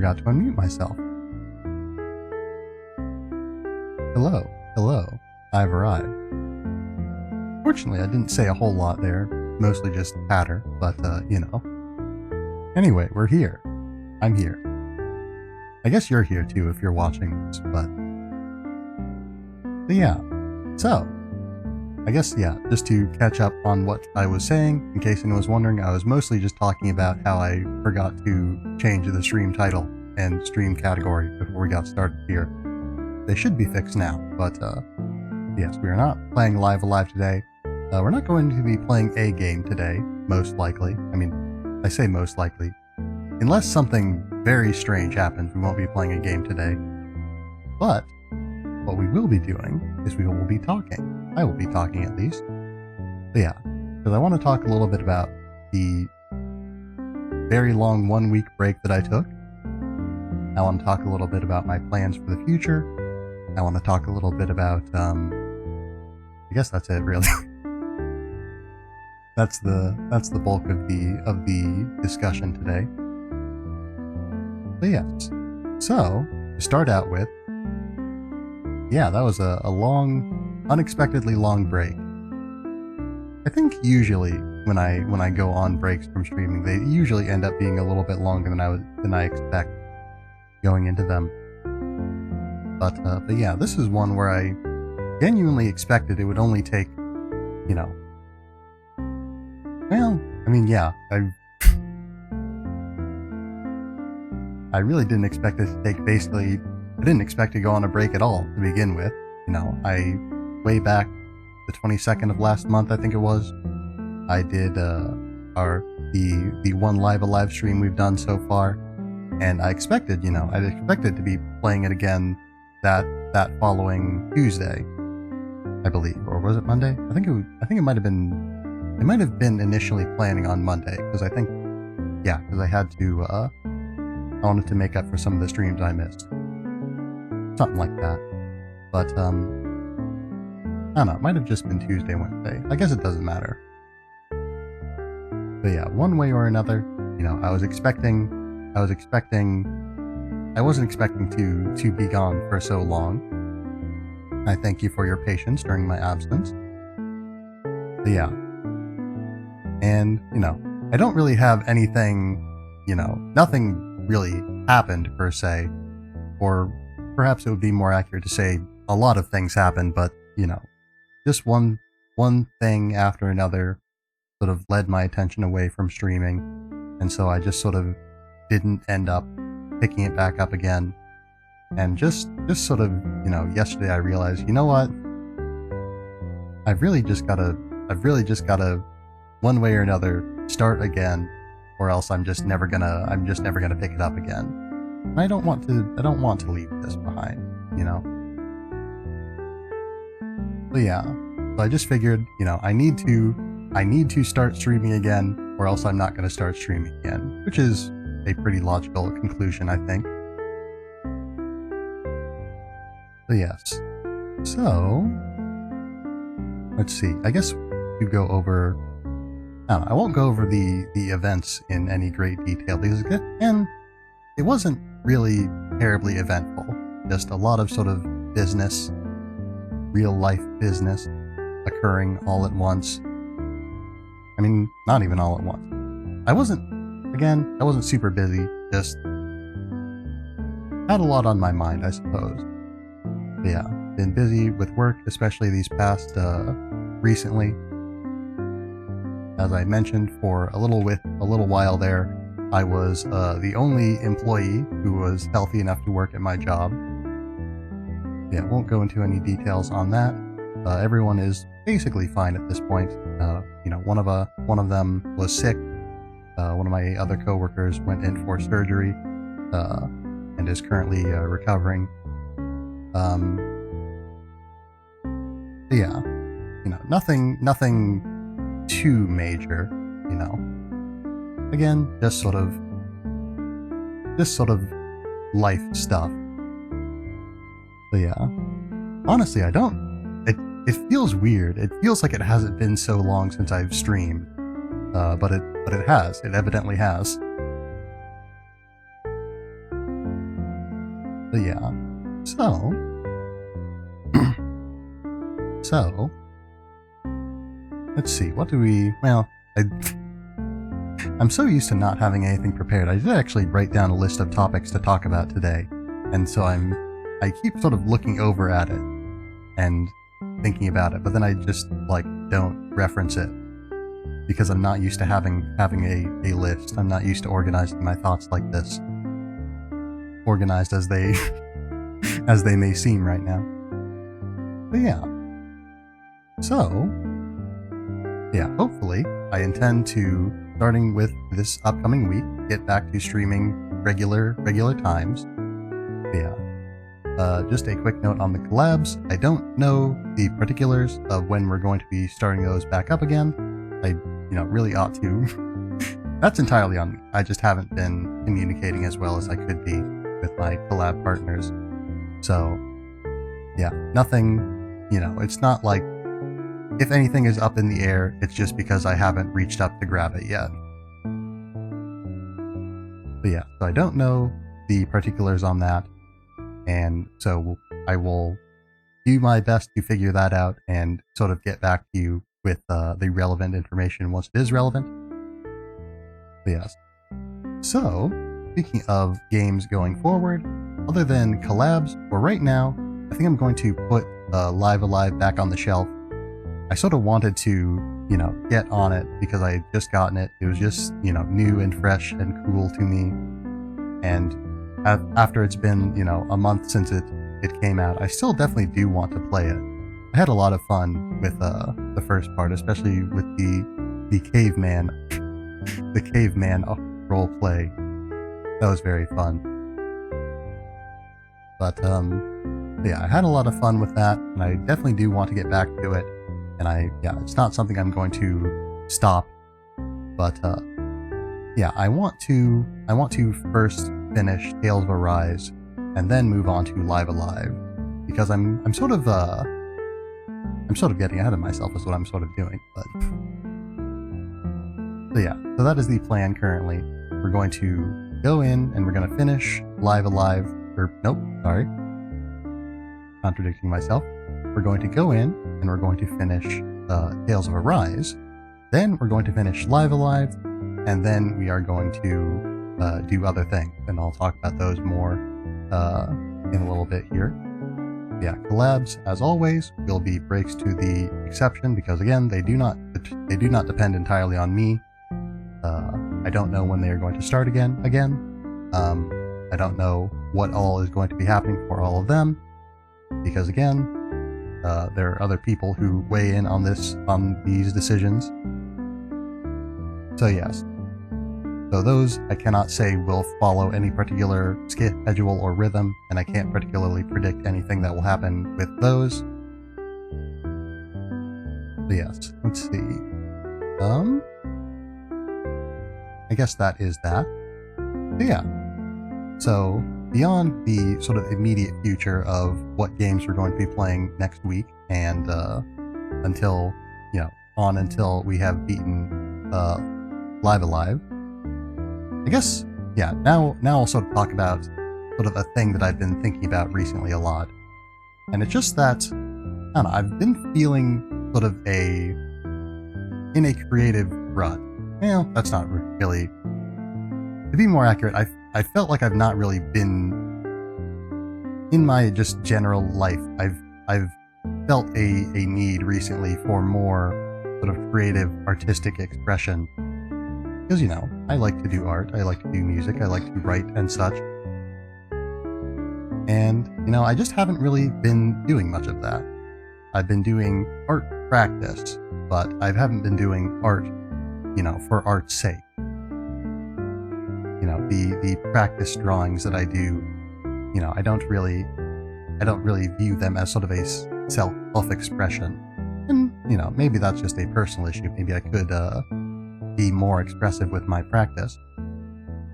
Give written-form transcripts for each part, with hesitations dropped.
forgot to unmute myself. Hello, hello, I've arrived. Fortunately, I didn't say a whole lot there, mostly just patter, but, you know. Anyway, we're here. I'm here. I guess you're here too if you're watching this, but yeah. So, I guess, yeah, just to catch up on what I was saying, in case anyone was wondering, I was mostly just talking about how I forgot to change the stream title and stream category before we got started here. They should be fixed now, but yes, we are not playing Live Alive today. We're not going to be playing a game today, most likely. I mean, I say most likely. Unless something very strange happens, we won't be playing a game today. But what we will be doing is we will be talking. I will be talking at least. But yeah, because I want to talk a little bit about the very long 1 week break that I took. I want to talk a little bit about my plans for the future. I want to talk a little bit about, I guess that's it really. That's the bulk of the discussion today. But yes, so to start out with, yeah, that was a long, unexpectedly long break. I think usually when I go on breaks from streaming, they usually end up being a little bit longer than I expect going into them. But yeah, this is one where I genuinely expected it would only take, you know, well, I mean, yeah, I really didn't expect it to take I didn't expect to go on a break at all to begin with. You know, way back the 22nd of last month, I think it was, I did the one Live Alive stream we've done so far, and I expected, you know, I'd expected to be playing it again that following Tuesday, I believe, or was it Monday? I think it might have been. It might have been initially planning on Monday, because I think, yeah, because I had to, I wanted to make up for some of the streams I missed. Something like that. But, I don't know, it might have just been Tuesday, Wednesday. I guess it doesn't matter. But yeah, one way or another, you know, I wasn't expecting to be gone for so long. I thank you for your patience during my absence. But yeah. And, you know, I don't really have anything, you know, nothing really happened per se, or perhaps it would be more accurate to say a lot of things happened, but, you know, just one thing after another sort of led my attention away from streaming, and so I just sort of didn't end up picking it back up again. And just sort of, you know, yesterday I realized, you know what, I've really just gotta one way or another start again, or else I'm just never gonna pick it up again. And I don't want to leave this behind, you know. But yeah, so I just figured, you know, I need to start streaming again, or else I'm not gonna start streaming again, which is a pretty logical conclusion, I think. But yes, so let's see. I guess we go over. I won't go over the events in any great detail because it wasn't really terribly eventful. Just a lot of sort of business, real life business occurring all at once. I mean, not even all at once. I wasn't super busy, just had a lot on my mind, I suppose. But yeah, been busy with work, especially these past, recently. As I mentioned, for a little while there, I was the only employee who was healthy enough to work at my job. Yeah, won't go into any details on that. Everyone is basically fine at this point. You know, one of them was sick. One of my other coworkers went in for surgery and is currently recovering. Yeah, you know, nothing too major, you know. Again, just sort of life stuff. But yeah, honestly, it feels weird. It feels like it hasn't been so long since I've streamed, but it has. It evidently has. But yeah, so, so, let's see, what do we, well, I'm so used to not having anything prepared. I did actually write down a list of topics to talk about today, and so I keep sort of looking over at it and thinking about it, but then I just, like, don't reference it because I'm not used to having a list. I'm not used to organizing my thoughts like this. Organized as they as they may seem right now. But yeah. So, yeah, hopefully I intend to, starting with this upcoming week, get back to streaming regular times. Yeah. Just a quick note on the collabs. I don't know the particulars of when we're going to be starting those back up again. I, really ought to. That's entirely on me. I just haven't been communicating as well as I could be with my collab partners. So, yeah, nothing, it's not like, if anything is up in the air, it's just because I haven't reached up to grab it yet. But yeah, so I don't know the particulars on that, and so I will do my best to figure that out and sort of get back to you with the relevant information once it is relevant. But yes. So, speaking of games going forward, other than collabs, for right now, I think I'm going to put Live Alive back on the shelf. I sort of wanted to, get on it because I had just gotten it. It was just, new and fresh and cool to me. And after it's been, a month since it came out, I still definitely do want to play it. I had a lot of fun with the first part, especially with the caveman role play. That was very fun. But yeah, I had a lot of fun with that, and I definitely do want to get back to it. And it's not something I'm going to stop. But yeah, I want to first finish Tales of Arise, and then move on to Live Alive, because I'm sort of getting ahead of myself is what I'm sort of doing. But so yeah, so that is the plan currently. We're going to go in and we're going to finish Live Alive, contradicting myself. We're going to go in and we're going to finish Tales of Arise, then we're going to finish Live Alive, and then we are going to do other things, and I'll talk about those more in a little bit here. Yeah, collabs, as always, will be breaks to the exception, because again, they do not depend entirely on me. I don't know when they are going to start again. I don't know what all is going to be happening for all of them, because again, there are other people who weigh in on these decisions. So yes. So those, I cannot say will follow any particular schedule or rhythm, and I can't particularly predict anything that will happen with those. So yes, let's see. I guess that is that. But yeah. So, beyond the sort of immediate future of what games we're going to be playing next week, and until we have beaten Live Alive, I guess, yeah, now I'll sort of talk about sort of a thing that I've been thinking about recently a lot. And it's just that, I don't know, I've been feeling sort of in a creative rut. Well, that's not really, to be more accurate, I felt like I've not really been, in my just general life, I've felt a need recently for more sort of creative, artistic expression. Because, I like to do art, I like to do music, I like to write and such. And, I just haven't really been doing much of that. I've been doing art practice, but I haven't been doing art, for art's sake. The practice drawings that I do, I don't really view them as sort of a self-expression. And, maybe that's just a personal issue. Maybe I could, be more expressive with my practice.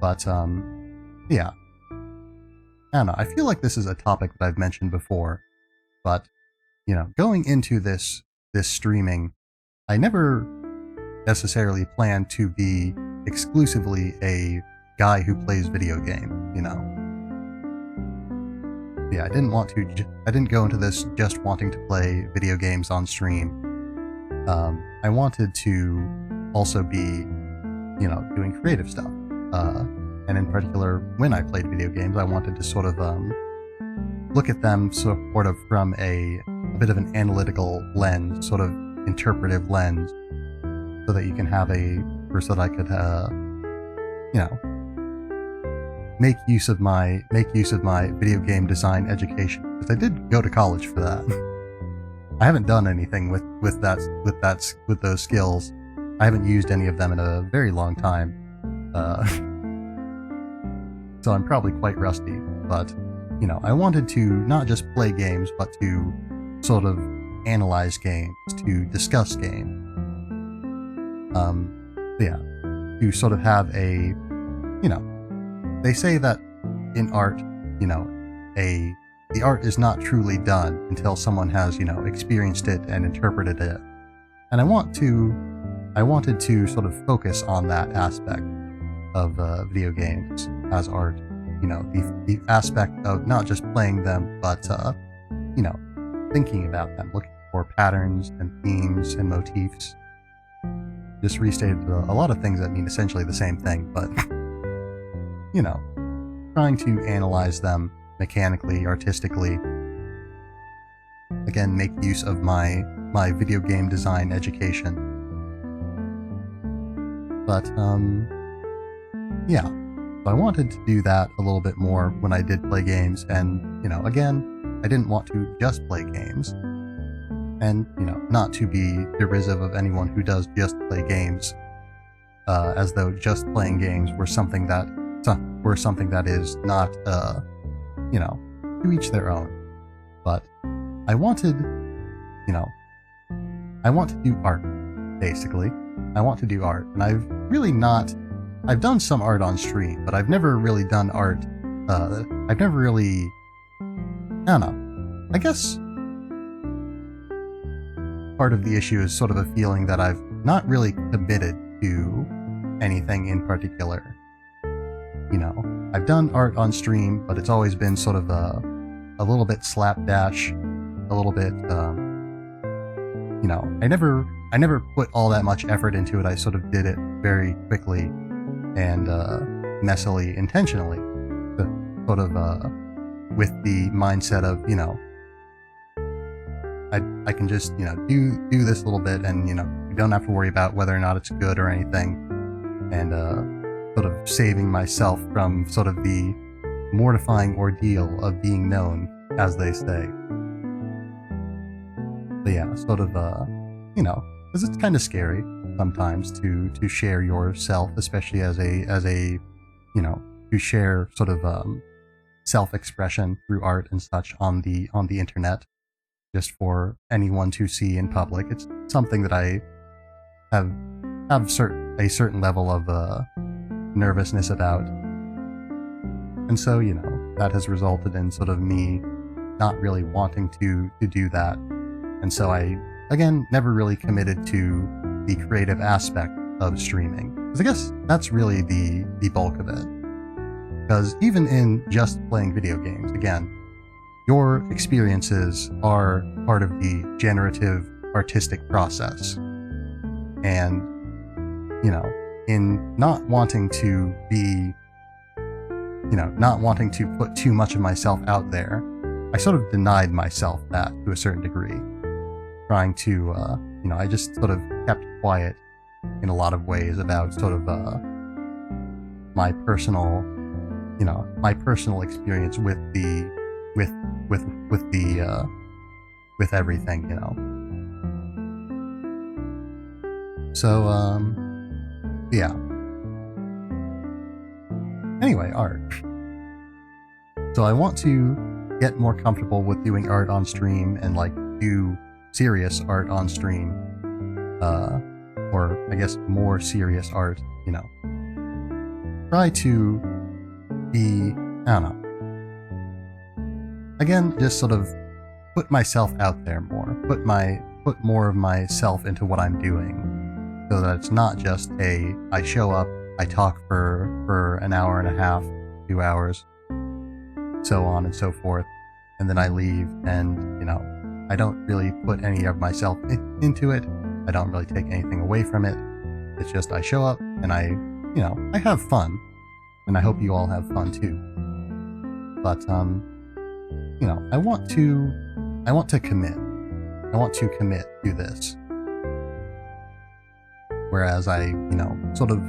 But, yeah. I don't know, I feel like this is a topic that I've mentioned before, but, going into this streaming, I never necessarily planned to be exclusively a guy who plays video game, yeah, I didn't want to. I didn't go into this just wanting to play video games on stream. I wanted to also be, doing creative stuff. And in particular, when I played video games, I wanted to sort of look at them sort of from a bit of an analytical lens, sort of interpretive lens, so that you can have so that I could, make use of my video game design education, because I did go to college for that. I haven't done anything with those skills. I haven't used any of them in a very long time, so I'm probably quite rusty. But I wanted to not just play games, but to sort of analyze games, to discuss games. To sort of have a, they say that in art, the art is not truly done until someone has, experienced it and interpreted it. And I wanted to sort of focus on that aspect of video games as art. The aspect of not just playing them, but, thinking about them, looking for patterns and themes and motifs. Just restated a lot of things that mean essentially the same thing, but, trying to analyze them mechanically, artistically. Again, make use of my video game design education. But, so I wanted to do that a little bit more when I did play games, and, again, I didn't want to just play games. And, not to be derisive of anyone who does just play games, as though just playing games were something that is not, to each their own. But I wanted, I want to do art, basically. I want to do art, and I've done some art on stream, but I've never really done art, I don't know, I guess part of the issue is sort of a feeling that I've not really committed to anything in particular. I've done art on stream, but it's always been sort of a little bit slapdash, a little bit, I never put all that much effort into it. I sort of did it very quickly and messily, intentionally, sort of with the mindset of, I can just, do this little bit, and, you don't have to worry about whether or not it's good or anything, and sort of saving myself from sort of the mortifying ordeal of being known, as they say. But yeah, sort of, because it's kind of scary sometimes to share yourself, especially as a, to share sort of self-expression through art and such on the internet, just for anyone to see in public. It's something that I have a certain level of nervousness about, and so that has resulted in sort of me not really wanting to do that, and so I again never really committed to the creative aspect of streaming, because I guess that's really the bulk of it. Because even in just playing video games, again, your experiences are part of the generative artistic process. And, in not wanting to be, not wanting to put too much of myself out there, I sort of denied myself that to a certain degree. Trying to, I just sort of kept quiet in a lot of ways about sort of my personal experience with everything, So, yeah. Anyway, art. So I want to get more comfortable with doing art on stream and do serious art on stream, or I guess more serious art, Try to be, I don't know. Again, just sort of put myself out there more, put more of myself into what I'm doing, so that it's not just I show up, I talk for an hour and a half, 2 hours, so on and so forth, and then I leave, and, you know, I don't really put any of myself into it. I don't really take anything away from it. It's just I show up and I have fun, and I hope you all have fun too. But, you know, I want to commit. I want to commit to this. Whereas I, you know, sort of,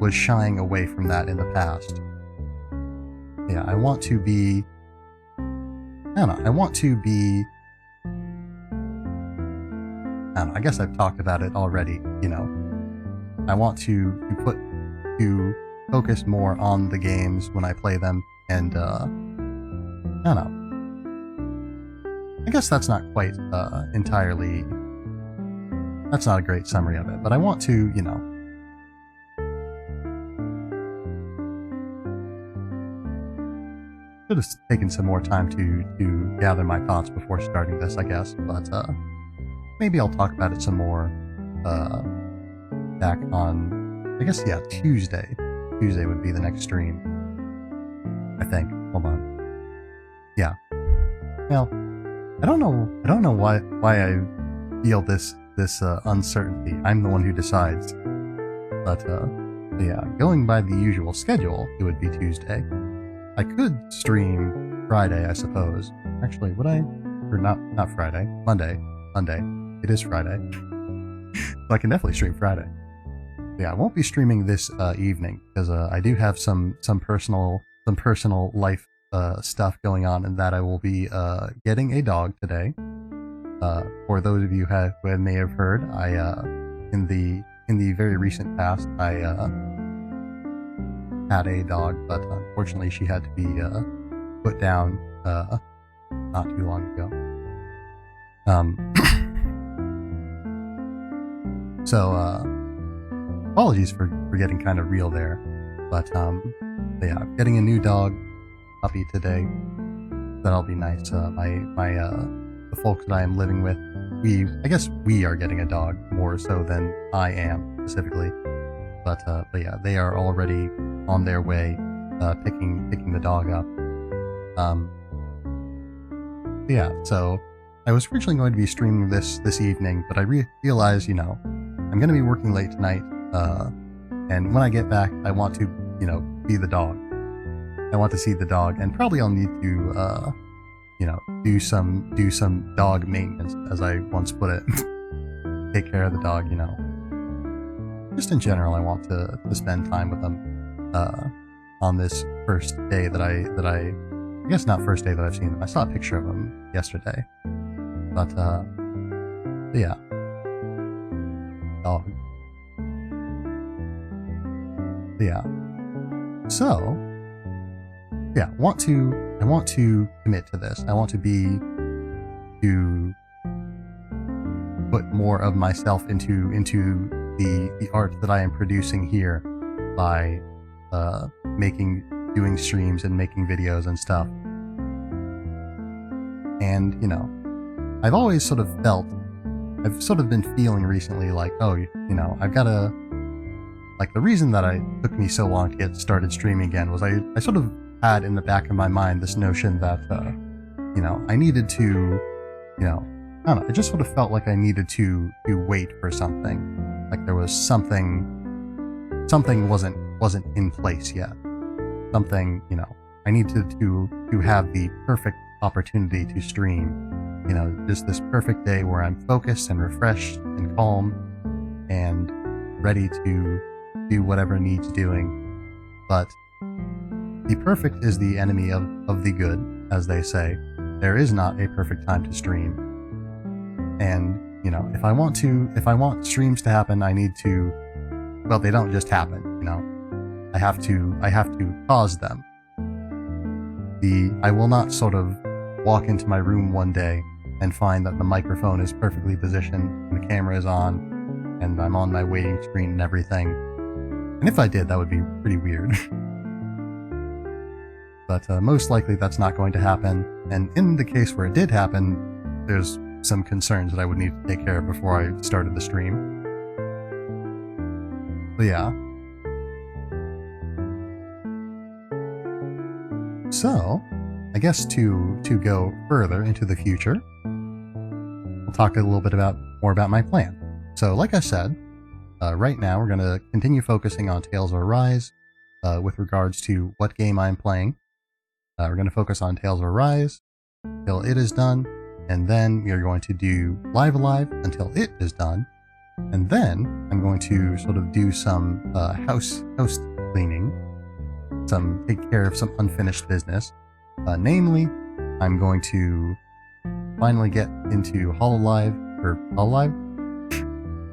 was shying away from that in the past. Yeah, I want to be, I guess I've talked about it already, you know. I want to focus more on the games when I play them, and, I don't know. I guess that's not quite, entirely, that's not a great summary of it, but I want to, you know, should have taken some more time to gather my thoughts before starting this, I guess, but, maybe I'll talk about it some more, back on, I guess, yeah, Tuesday. Tuesday would be the next stream, I think. Hold on. Yeah. Well, I don't know why I feel this uncertainty. I'm the one who decides. But, yeah, going by the usual schedule, it would be Tuesday. I could stream Friday, I suppose. Actually, would I? Or not Friday. Monday. It is Friday. So I can definitely stream Friday. Yeah, I won't be streaming this evening because I do have some personal life stuff going on, and that I will be getting a dog today. For those of you who may have heard, I in the very recent past I had a dog, but unfortunately she had to be put down not too long ago. So apologies for getting kind of real there, but yeah, getting a new dog puppy today. That'll be nice. The folks that I am living with, I guess we are getting a dog more so than I am specifically, but yeah, they are already on their way, picking the dog up. Yeah, so I was originally going to be streaming this evening, but I realized, you know, I'm going to be working late tonight, and when I get back, I want to, you know, be the dog. I want to see the dog, and probably I'll need to, you know, do some dog maintenance, as I once put it. Take care of the dog, you know. Just in general, I want to spend time with them, on this first day that I guess not first day that I've seen them. I saw a picture of them yesterday, but yeah. Dog. Yeah. So, yeah, I want to commit to this. I want to put more of myself into the art that I am producing here by doing streams and making videos and stuff. And, you know, I've always sort of been feeling recently like, oh, you know, I've got to, like, the reason that it took me so long to get started streaming again was I sort of had in the back of my mind this notion that, you know, I needed to, you know, I don't know, it just sort of felt like I needed to wait for something. Like there was something wasn't in place yet. Something, you know, I needed to have the perfect opportunity to stream. You know, just this perfect day where I'm focused and refreshed and calm and ready to do whatever needs doing. But the perfect is the enemy of the good, as they say. There is not a perfect time to stream. And, you know, if I want streams to happen, I need to, well, they don't just happen, you know. I have to cause them. I will not sort of walk into my room one day and find that the microphone is perfectly positioned and the camera is on and I'm on my waiting screen and everything. And if I did, that would be pretty weird. But most likely that's not going to happen. And in the case where it did happen, there's some concerns that I would need to take care of before I started the stream. But yeah. So, I guess to go further into the future, we'll talk a little bit more about my plan. So, like I said, right now we're going to continue focusing on Tales of Arise with regards to what game I'm playing. We're going to focus on Tales of Arise until it is done, and then we are going to do Live Alive until it is done, and then I'm going to sort of do some house cleaning, take care of some unfinished business. Namely, I'm going to finally get into Hololive.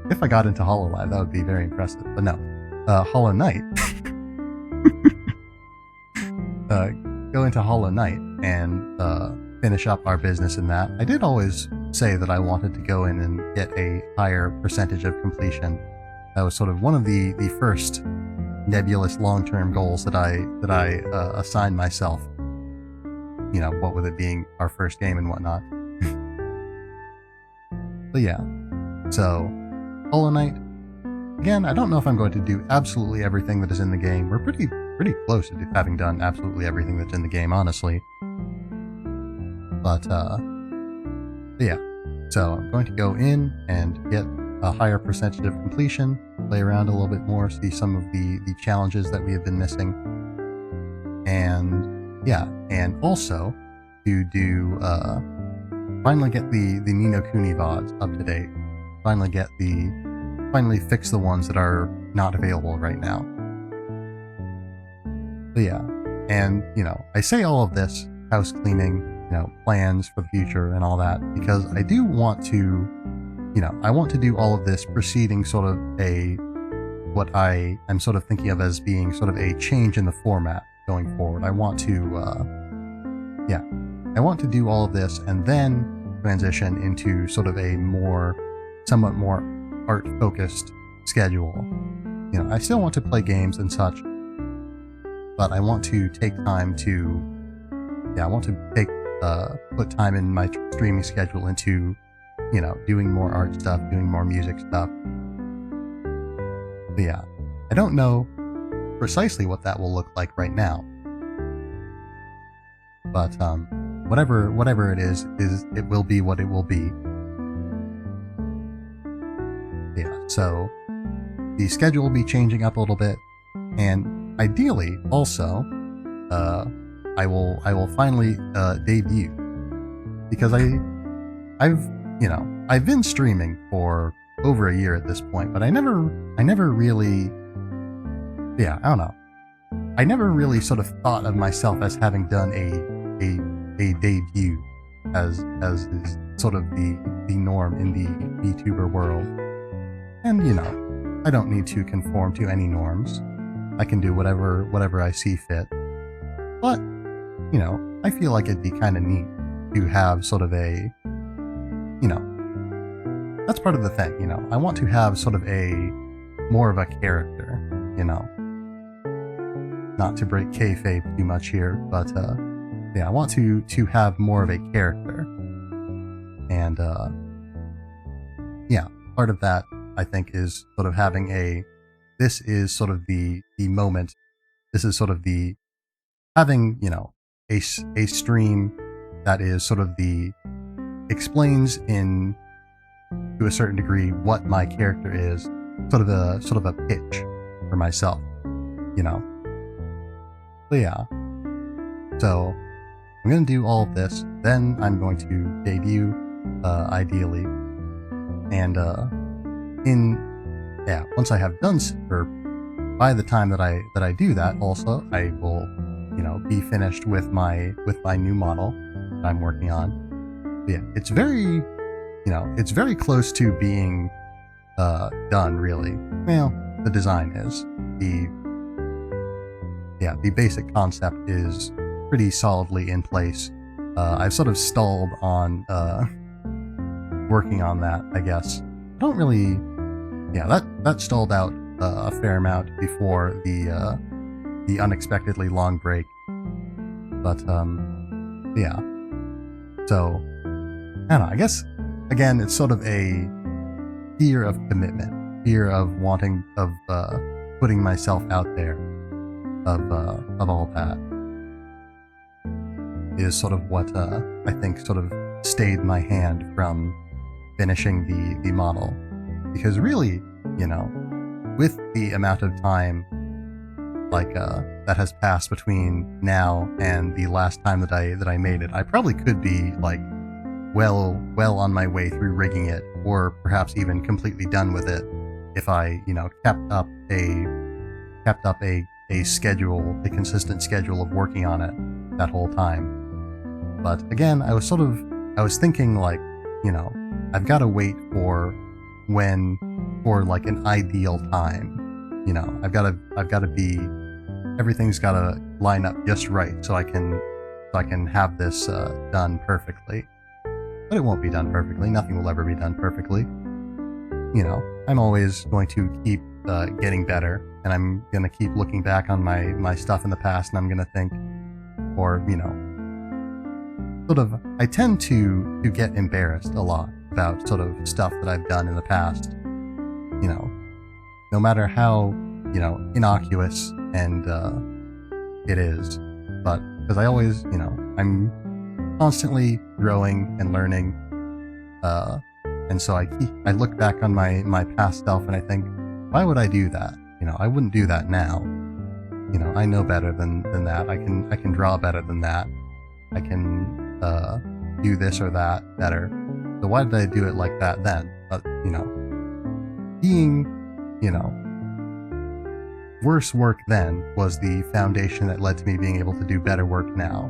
If I got into Hololive, that would be very impressive. But no, Hollow Knight. Go into Hollow Knight and finish up our business in that. I did always say that I wanted to go in and get a higher percentage of completion. That was sort of one of the first nebulous long-term goals that I assigned myself. You know, what with it being our first game and whatnot. But yeah, so Hollow Knight. Again, I don't know if I'm going to do absolutely everything that is in the game. We're pretty close to having done absolutely everything that's in the game, honestly. But yeah, so I'm going to go in and get a higher percentage of completion, play around a little bit more, see some of the challenges that we have been missing, and yeah, and also to do finally get the Ni no Kuni VODs up to date. Finally fix the ones that are not available right now. But yeah, and you know, I say all of this, house cleaning, you know, plans for the future and all that, because I do want to, you know, I want to do all of this preceding sort of what I am sort of thinking of as being sort of a change in the format going forward. I want to do all of this and then transition into sort of a somewhat more art-focused schedule. You know, I still want to play games and such, but I want to take time to, put time in my streaming schedule into, you know, doing more art stuff, doing more music stuff. But yeah, I don't know precisely what that will look like right now. But whatever it is it will be what it will be. Yeah, so the schedule will be changing up a little bit, and ideally also I will finally debut, because I've been streaming for over a year at this point, but I never really, I don't know, I never really sort of thought of myself as having done a debut as is sort of the norm in the VTuber world. And you know, I don't need to conform to any norms. I can do whatever I see fit. But, you know, I feel like it'd be kind of neat to have sort of a, you know, that's part of the thing, you know. I want to have sort of more of a character, you know. Not to break kayfabe too much here, but I want to have more of a character. And part of that, I think, is sort of having this is sort of the moment. This is sort of having, you know, a stream that is sort of explains to a certain degree what my character is, sort of a pitch for myself, you know. But yeah, so I'm going to do all of this, then I'm going to debut, ideally, and once I have done, or by the time that I do that, also I will, you know, be finished with my new model that I'm working on. But yeah, it's very close to being done, really. Well, the design is the basic concept is pretty solidly in place. I've sort of stalled on working on that, I guess. I don't really, that stalled out a fair amount before the unexpectedly long break. But yeah, so I don't know. I guess again, it's sort of a fear of commitment, fear of putting myself out there, of all that. is sort of what I think sort of stayed my hand from finishing the model. Because really, you know, with the amount of time that has passed between now and the last time that I made it, I probably could be like well on my way through rigging it, or perhaps even completely done with it if I, you know, kept up a schedule, a consistent schedule of working on it that whole time. But again, I was thinking like, you know, I've got to wait for like an ideal time. You know, I've got to be, everything's got to line up just right so I can have this done perfectly. But it won't be done perfectly. Nothing will ever be done perfectly. You know, I'm always going to keep getting better, and I'm going to keep looking back on my stuff in the past, and I'm going to think, or, you know, sort of, I tend to get embarrassed a lot about sort of stuff that I've done in the past. You know, no matter how, you know, innocuous and it is, but because I always, you know, I'm constantly growing and learning, and so I look back on my past self and I think, why would I do that? You know, I wouldn't do that now. You know, I know better than that. I can draw better than that. I can do this or that better. So why did I do it like that then? But, you know, being, you know, worse work then was the foundation that led to me being able to do better work now.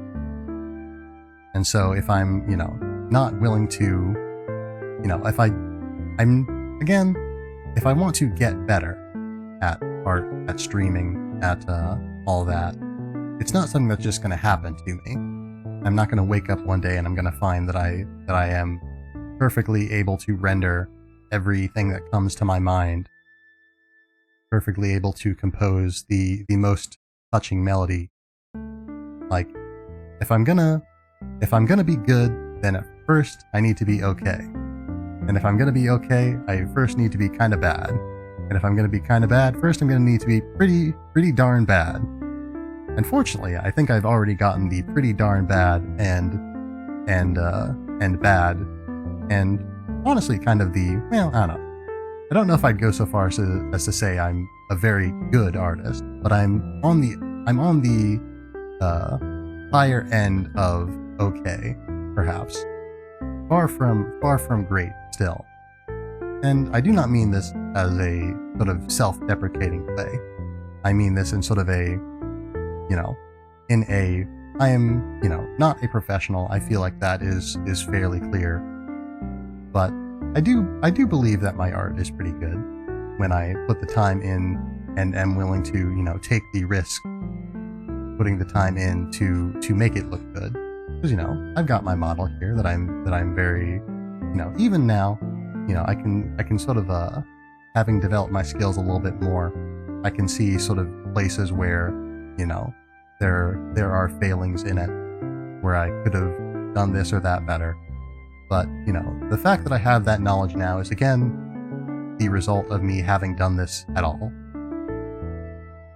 And so if I'm, you know, not willing to, you know, if I want to get better at art, at streaming, at all that, it's not something that's just going to happen to me. I'm not going to wake up one day and I'm going to find that I am perfectly able to render everything that comes to my mind, perfectly able to compose the most touching melody. Like, if I'm gonna be good, then at first I need to be okay. And if I'm gonna be okay, I first need to be kind of bad. And if I'm gonna be kind of bad, first I'm gonna need to be pretty darn bad. Unfortunately, I think I've already gotten the pretty darn bad and bad, and honestly kind of the, well, I don't know. I don't know if I'd go so far as to say I'm a very good artist, but I'm on the higher end of okay, perhaps. Far from great still. And I do not mean this as a sort of self-deprecating way. I mean this in sort of a, you know, I am, you know, not a professional. I feel like that is fairly clear. But I do believe that my art is pretty good when I put the time in and am willing to, you know, take the risk putting the time in to make it look good. Because, you know, I've got my model here that I'm very, you know, even now, you know, I can sort of having developed my skills a little bit more, I can see sort of places where, you know, there are failings in it where I could have done this or that better. But, you know, the fact that I have that knowledge now is, again, the result of me having done this at all.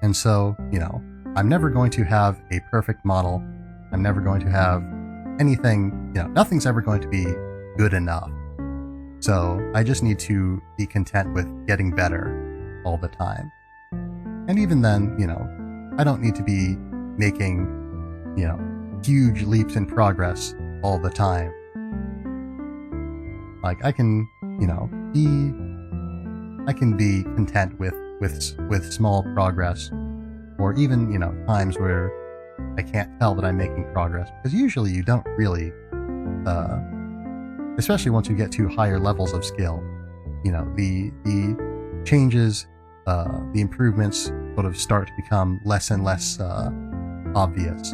And so, you know, I'm never going to have a perfect model. I'm never going to have anything, you know, nothing's ever going to be good enough. So I just need to be content with getting better all the time. And even then, you know, I don't need to be making, you know, huge leaps in progress all the time. Like, I can, you know, be content with small progress, or even, you know, times where I can't tell that I'm making progress, because usually you don't really, especially once you get to higher levels of skill, you know, the changes, the improvements sort of start to become less and less obvious,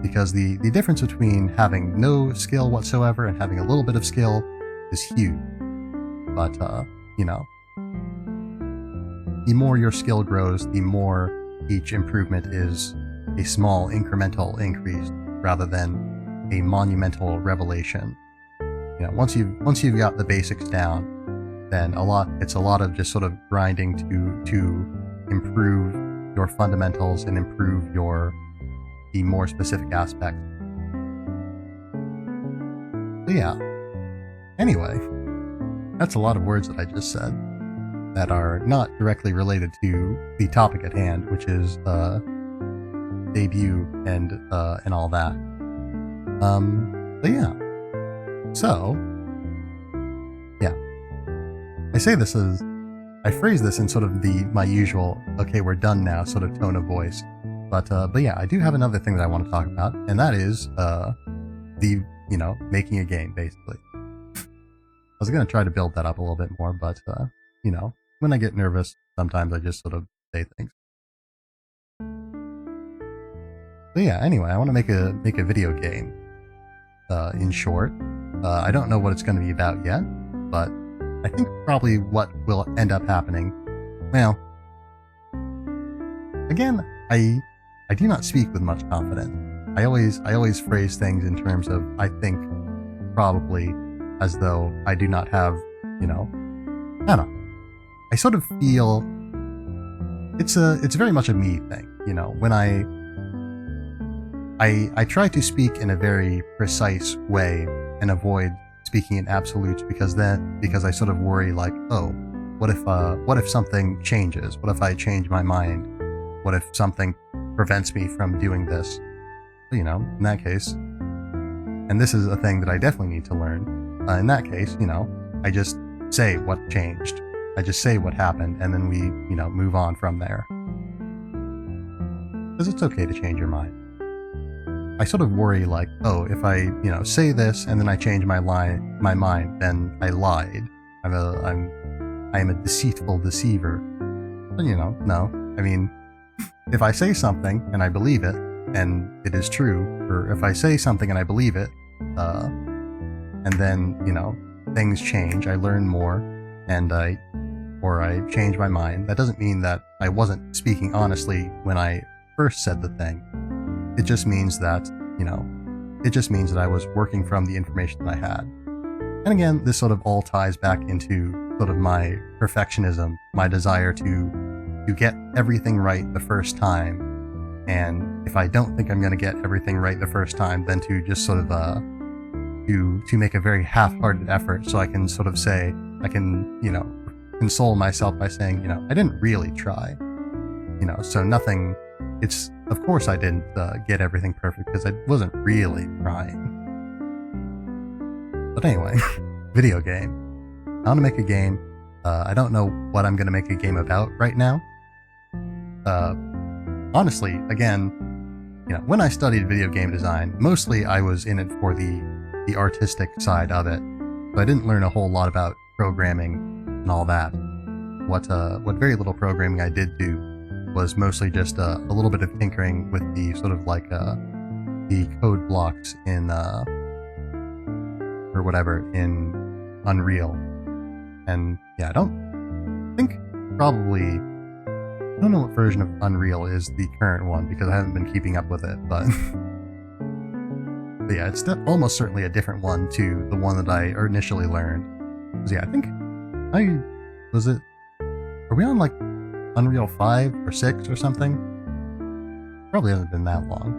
because the difference between having no skill whatsoever and having a little bit of skill is huge. But, you know, the more your skill grows, the more each improvement is a small incremental increase rather than a monumental revelation. You know, once you've got the basics down, then it's a lot of just sort of grinding to improve your fundamentals and improve the more specific aspects. But yeah. Anyway, that's a lot of words that I just said that are not directly related to the topic at hand, which is debut and all that. But yeah. So, yeah. I phrase this in sort of my usual, okay, we're done now sort of tone of voice. But yeah, I do have another thing that I want to talk about, and that is making a game, basically. I was going to try to build that up a little bit more, but, when I get nervous, sometimes I just sort of say things. But yeah, anyway, I want to make a video game, in short. I don't know what it's going to be about yet, but I think probably what will end up happening, well, again, I do not speak with much confidence. I always phrase things in terms of I think, probably, as though I do not have, I don't know. I sort of feel it's very much a me thing, when I try to speak in a very precise way and avoid speaking in absolutes because I sort of worry like, oh, what if something changes? What if I change my mind? What if something prevents me from doing this? In that case, and this is a thing that I definitely need to learn. In that case, I just say what changed. I just say what happened, and then we, move on from there. Because it's okay to change your mind. I sort of worry like, oh, if I, say this and then I change my mind, then I lied. I am a deceitful deceiver. But no. I mean, if I say something and I believe it, and it is true, or if I say something and I believe it, and then, things change, I learn more, and I change my mind, that doesn't mean that I wasn't speaking honestly when I first said the thing. It just means that, I was working from the information that I had. And again, this sort of all ties back into sort of my perfectionism, my desire to get everything right the first time. And if I don't think I'm going to get everything right the first time, then to just sort of, to make a very half-hearted effort so I can sort of say, I can, console myself by saying, I didn't really try. So nothing, of course I didn't get everything perfect because I wasn't really trying. But anyway, video game. I want to make a game. I don't know what I'm going to make a game about right now. Honestly, again, when I studied video game design, mostly I was in it for the artistic side of it. So I didn't learn a whole lot about programming and all that. What very little programming I did do was mostly just a little bit of tinkering with the sort of like the code blocks in or whatever in Unreal. And yeah, I don't know what version of Unreal is the current one because I haven't been keeping up with it, but yeah, it's almost certainly a different one to the one that I initially learned. So yeah, I think are we on like Unreal 5 or 6 or something? Probably hasn't been that long.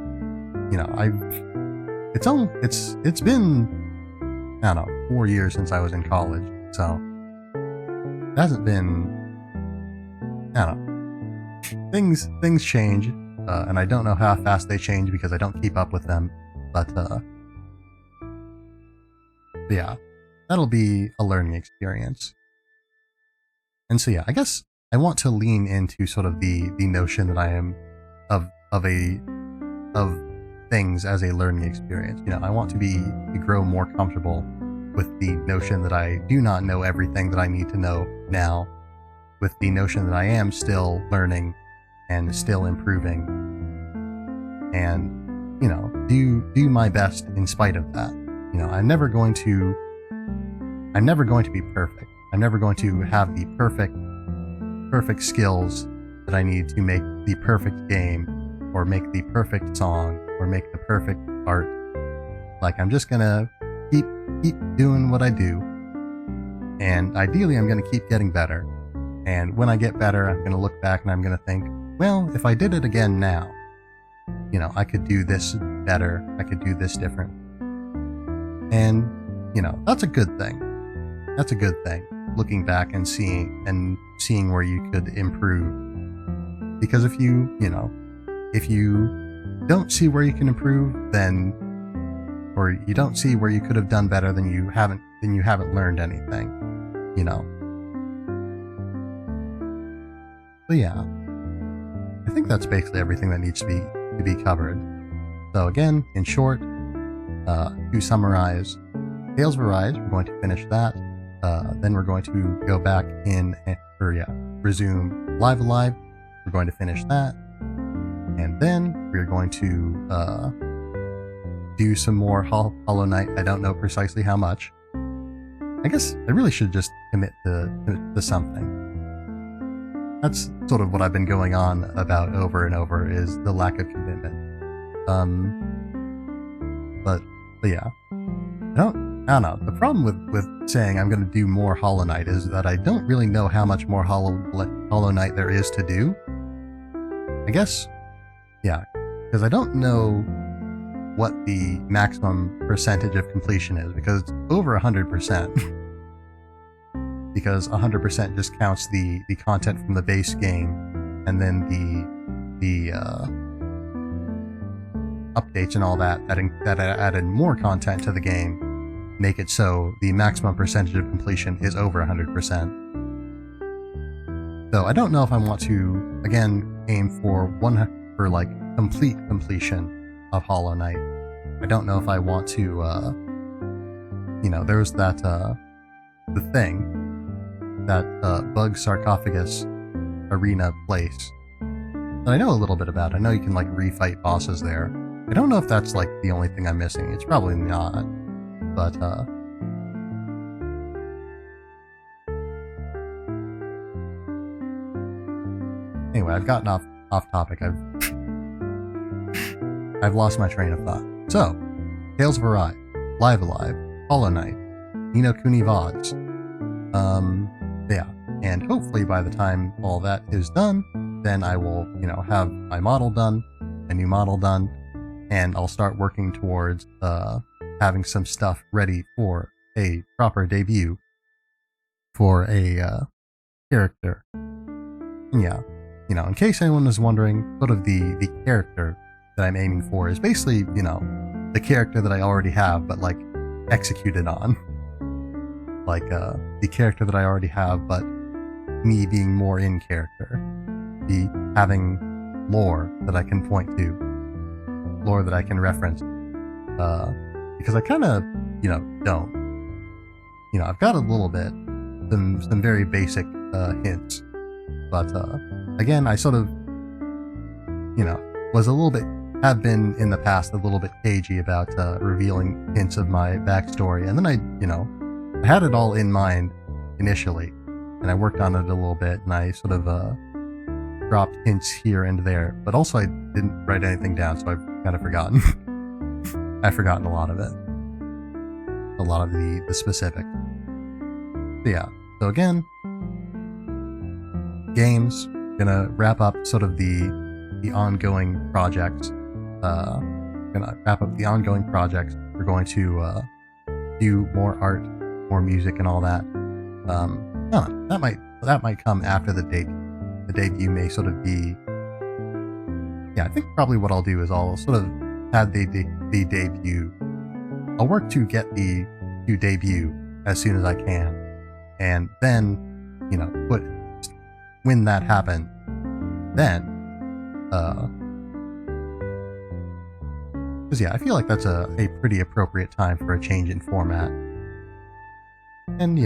It's been, I don't know, 4 years since I was in college, so it hasn't been, I don't know. Things change, and I don't know how fast they change because I don't keep up with them, but yeah, that'll be a learning experience. And so yeah, I guess I want to lean into sort of the notion that I am of things as a learning experience. I want to grow more comfortable with the notion that I do not know everything that I need to know now, with the notion that I am still learning and still improving, and do my best in spite of that. I'm never going to be perfect. I'm never going to have the perfect skills that I need to make the perfect game, or make the perfect song, or make the perfect art. Like, I'm just gonna keep doing what I do, and ideally I'm gonna keep getting better. And when I get better, I'm gonna look back and I'm gonna think, well, if I did it again now, I could do this better, I could do this different. And that's a good thing. That's a good thing. Looking back and seeing where you could improve. Because if you don't see where you can improve, or you don't see where you could have done better, then you haven't learned anything, So yeah, I think that's basically everything that needs to be covered. So again, in short, to summarize, Tales of Arise, we're going to finish that. Then we're going to go back resume Live Alive. We're going to finish that. And then we're going to do some more Hollow Knight. I don't know precisely how much. I guess I really should just commit to something. That's sort of what I've been going on about over and over, is the lack of commitment. But yeah. I don't know. The problem with saying I'm going to do more Hollow Knight is that I don't really know how much more Hollow Knight there is to do. I guess, yeah, because I don't know what the maximum percentage of completion is, because it's over 100%. Because 100% just counts the content from the base game, and then the updates and all that added more content to the game, make it so the maximum percentage of completion is over 100%. So I don't know if I want to, again, aim for complete completion of Hollow Knight. I don't know if I want to, there's that, the thing, that bug sarcophagus arena place that I know a little bit about. I know you can refight bosses there. I don't know if that's the only thing I'm missing. It's probably not, but anyway, I've gotten off topic. I've lost my train of thought. So, Tales of Arise, Live Alive, Hollow Knight, Ni no Kuni VODs. Yeah, and hopefully by the time all that is done, then I will, have my model done, a new model done, and I'll start working towards having some stuff ready for a proper debut for a character. And yeah, in case anyone was wondering, sort of the character that I'm aiming for is basically, the character that I already have, but executed on. The character that I already have, but me being more in character. Having lore that I can point to. Lore that I can reference. Because I kind of, don't. I've got a little bit. Some very basic hints. But, again, I sort of, was a little bit, have been in the past a little bit cagey about revealing hints of my backstory. And then I had it all in mind initially, and I worked on it a little bit, and I sort of dropped hints here and there, but also I didn't write anything down, so I've kind of forgotten. I've forgotten a lot of it. A lot of the specifics. So yeah, so again, games, gonna wrap up sort of the ongoing projects. Gonna wrap up the ongoing projects. We're going to do more art, more music, and all that. That might come after the debut. The debut may sort of be. Yeah, I think probably what I'll do is I'll sort of have the debut. I'll work to get the debut as soon as I can, and then when that happens, then because I feel like that's a pretty appropriate time for a change in format. And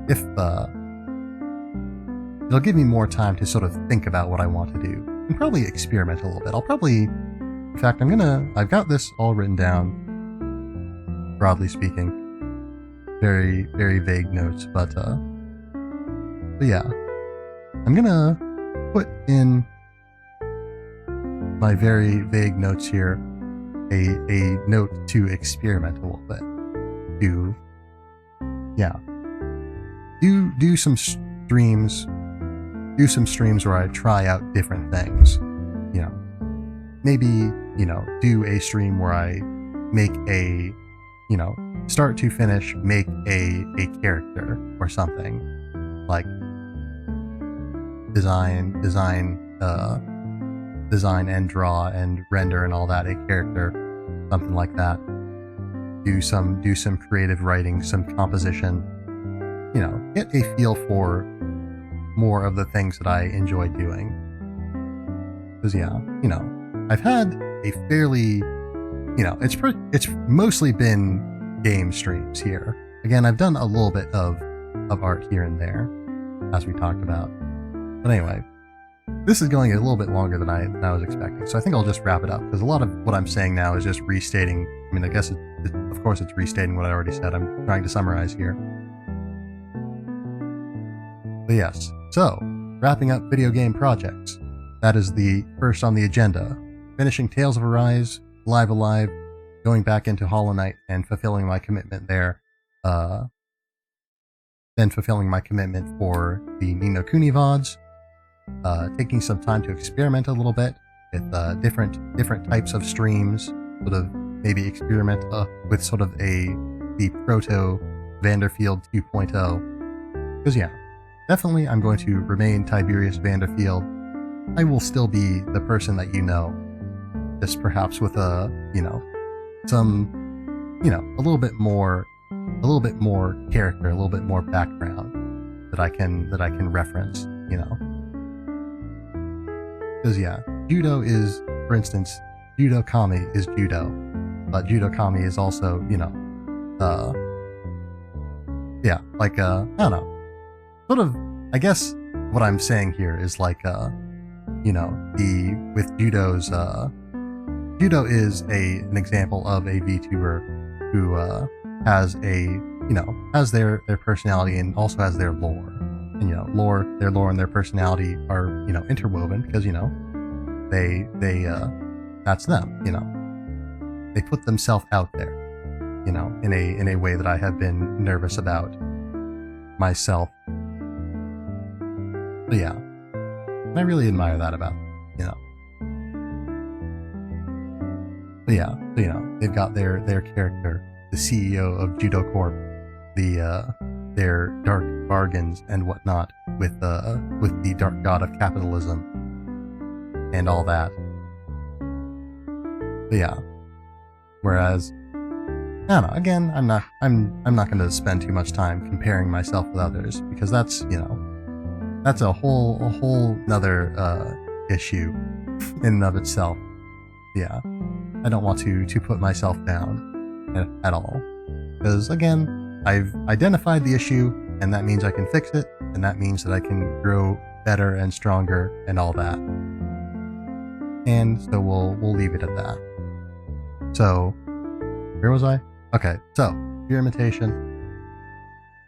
if it'll give me more time to sort of think about what I want to do and probably experiment a little bit. In fact, I've got this all written down, broadly speaking, very, very vague notes, but yeah, I'm gonna put in my very vague notes here a note to experiment a little bit, to do some streams where I try out different things. Maybe do a stream where I make a start to finish make a character or something, like design and draw and render and all that, a character, something like that. Do some creative writing, some composition, get a feel for more of the things that I enjoy doing. Because I've had a fairly, it's mostly been game streams here. Again, I've done a little bit of art here and there, as we talked about. But anyway, this is going a little bit longer than I was expecting, so I think I'll just wrap it up, because a lot of what I'm saying now is just restating. I mean, I guess of course it's restating what I already said. I'm trying to summarize here. But yes, so wrapping up video game projects. That is the first on the agenda. Finishing Tales of Arise, Live Alive, going back into Hollow Knight and fulfilling my commitment there. Then fulfilling my commitment for the Ni no Kuni VODs. Taking some time to experiment a little bit with different types of streams, sort of maybe experiment with sort of the proto Vanderfield 2.0. Because definitely I'm going to remain Tiberious Vanderfield. I will still be the person that just perhaps with a little bit more character, a little bit more background that I can reference, Because judo is, for instance, judo kami is judo, but judo kami is also, I don't know, sort of, I guess what I'm saying here is like, with judo's, judo is an example of a VTuber who, has their personality and also has their lore. And, their lore and their personality are, interwoven because, that's them, they put themselves out there, in a way that I have been nervous about myself. But and I really admire that about them, But they've got their character, the CEO of Judo Corp, their dark bargains and whatnot with the dark god of capitalism and all that. But whereas I don't know, again, I'm not going to spend too much time comparing myself with others, because that's a whole nother issue in and of itself. I don't want to put myself down at all, because again, I've identified the issue, and that means I can fix it, and that means that I can grow better and stronger and all that. And so we'll leave it at that. So where was I? Okay, so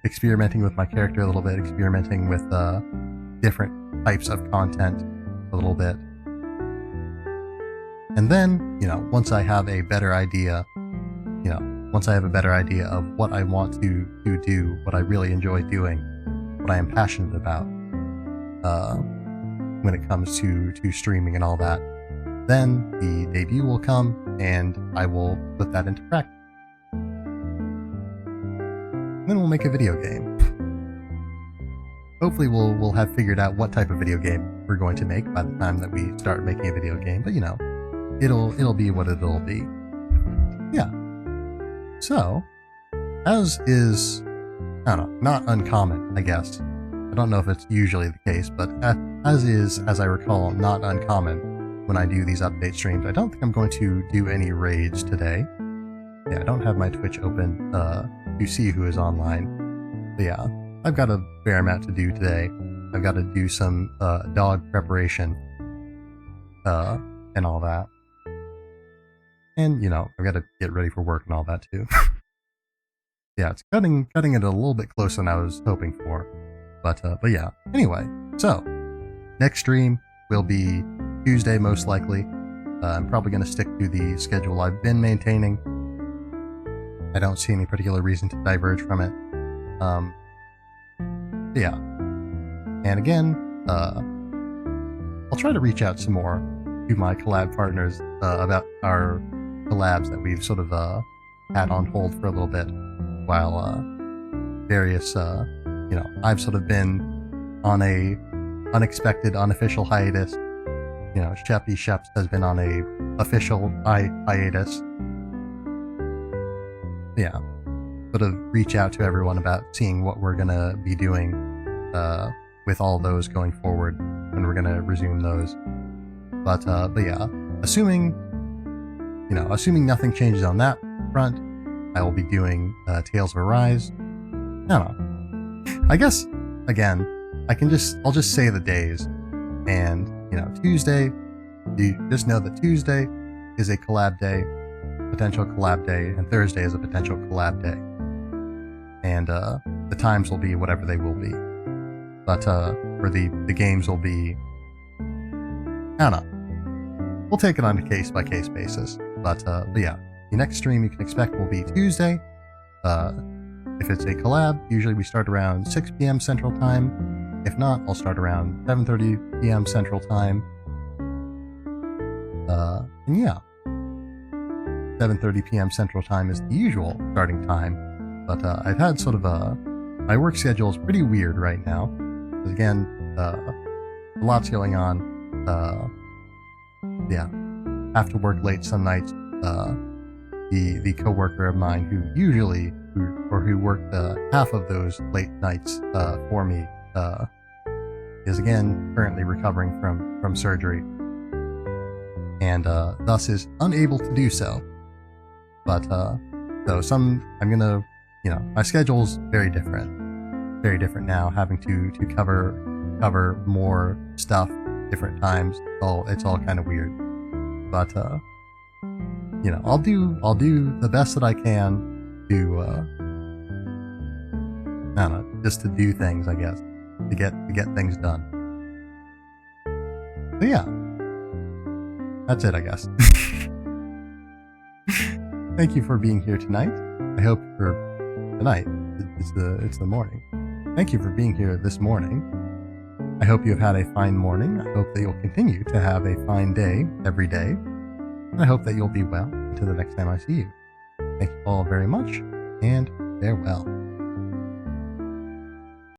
experimenting with my character a little bit, experimenting with different types of content a little bit. And then, once I have a better idea, of what I want to do, what I really enjoy doing, what I am passionate about, when it comes to streaming and all that, then the debut will come and I will put that into practice. Then we'll make a video game. Hopefully we'll have figured out what type of video game we're going to make by the time that we start making a video game, but it'll be what it'll be. So, as is, I don't know, not uncommon, I guess. I don't know if it's usually the case, but as I recall, not uncommon when I do these update streams. I don't think I'm going to do any raids today. I don't have my Twitch open to see who is online. But I've got a fair amount to do today. I've got to do some dog preparation and all that. And, I've got to get ready for work and all that too. It's cutting it a little bit closer than I was hoping for. But anyway, so next stream will be Tuesday most likely. I'm probably going to stick to the schedule I've been maintaining. I don't see any particular reason to diverge from it. And again, I'll try to reach out some more to my collab partners about our collabs that we've sort of had on hold for a little bit while various, I've sort of been on a unexpected, unofficial hiatus. Sheppy Sheps has been on a official hiatus. Yeah, sort of reach out to everyone about seeing what we're gonna be doing with all those going forward when we're gonna resume those. But yeah, assuming nothing changes on that front, I will be doing Tales of Arise. I don't know. I guess again, I'll just say the days, and Tuesday. You just know that Tuesday is a collab day, potential collab day, and Thursday is a potential collab day, and the times will be whatever they will be. But for the games will be, I don't know. We'll take it on a case by case basis. But yeah, the next stream you can expect will be Tuesday. If it's a collab, usually we start around 6 p.m. Central Time. If not, I'll start around 7:30 p.m. Central Time. And yeah, 7:30 p.m. Central Time is the usual starting time. But I've had sort of my work schedule is pretty weird right now. Because again, a lot's going on. Yeah, have to work late some nights. The coworker of mine who worked half of those late nights for me is again currently recovering from surgery, and thus is unable to do so. But my schedule's very different now, having to cover more stuff different times. It's all kind of weird, but I'll do the best that I can to I don't know, just to do things, I guess, to get things done. But yeah, that's it, I guess. Thank you for being here tonight. I hope for tonight. It's the morning. Thank you for being here this morning. I hope you have had a fine morning. I hope that you'll continue to have a fine day every day. And I hope that you'll be well until the next time I see you. Thank you all very much, and farewell.